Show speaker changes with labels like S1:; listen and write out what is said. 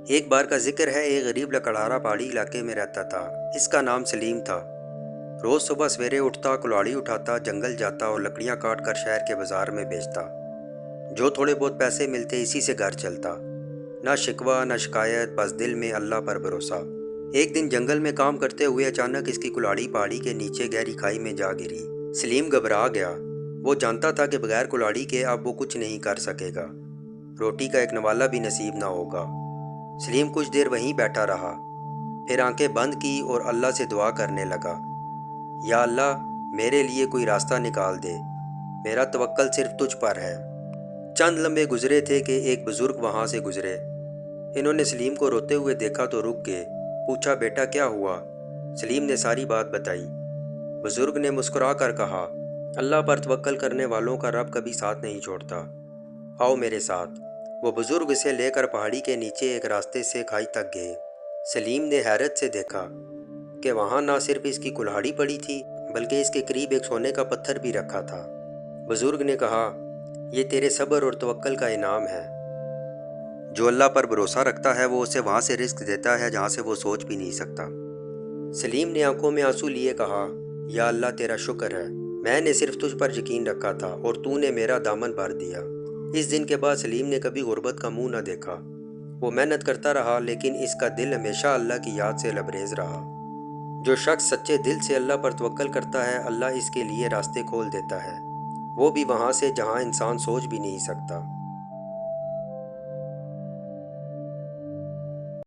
S1: ایک بار کا ذکر ہے، ایک غریب لکڑہارا پہاڑی علاقے میں رہتا تھا۔ اس کا نام سلیم تھا۔ روز صبح سویرے اٹھتا، کلاڑی اٹھاتا، جنگل جاتا اور لکڑیاں کاٹ کر شہر کے بازار میں بیچتا۔ جو تھوڑے بہت پیسے ملتے اسی سے گھر چلتا۔ نہ شکوہ نہ شکایت، بس دل میں اللہ پر بھروسہ۔ ایک دن جنگل میں کام کرتے ہوئے اچانک اس کی کلاڑی پہاڑی کے نیچے گہری کھائی میں جا گری۔ سلیم گھبرا گیا۔ وہ جانتا تھا کہ بغیر کلاڑی کے اب وہ کچھ نہیں کر سکے گا، روٹی کا ایک نوالہ بھی نصیب نہ ہوگا۔ سلیم کچھ دیر وہیں بیٹھا رہا، پھر آنکھیں بند کی اور اللہ سے دعا کرنے لگا، یا اللہ میرے لیے کوئی راستہ نکال دے، میرا توکل صرف تجھ پر ہے۔ چند لمحے گزرے تھے کہ ایک بزرگ وہاں سے گزرے۔ انہوں نے سلیم کو روتے ہوئے دیکھا تو رک گئے۔ پوچھا، بیٹا کیا ہوا؟ سلیم نے ساری بات بتائی۔ بزرگ نے مسکرا کر کہا، اللہ پر توکل کرنے والوں کا رب کبھی ساتھ نہیں چھوڑتا، آؤ میرے ساتھ۔ وہ بزرگ اسے لے کر پہاڑی کے نیچے ایک راستے سے کھائی تک گئے۔ سلیم نے حیرت سے دیکھا کہ وہاں نہ صرف اس کی کلاڑی پڑی تھی بلکہ اس کے قریب ایک سونے کا پتھر بھی رکھا تھا۔ بزرگ نے کہا، یہ تیرے صبر اور توکل کا انعام ہے۔ جو اللہ پر بھروسہ رکھتا ہے وہ اسے وہاں سے رزق دیتا ہے جہاں سے وہ سوچ بھی نہیں سکتا۔ سلیم نے آنکھوں میں آنسو لیے کہا، یا اللہ تیرا شکر ہے، میں نے صرف تجھ پر یقین رکھا تھا اور تو نے میرا دامن بھر دیا۔ اس دن کے بعد سلیم نے کبھی غربت کا منہ نہ دیکھا۔ وہ محنت کرتا رہا لیکن اس کا دل ہمیشہ اللہ کی یاد سے لبریز رہا۔ جو شخص سچے دل سے اللہ پر توکل کرتا ہے، اللہ اس کے لیے راستے کھول دیتا ہے، وہ بھی وہاں سے جہاں انسان سوچ بھی نہیں سکتا۔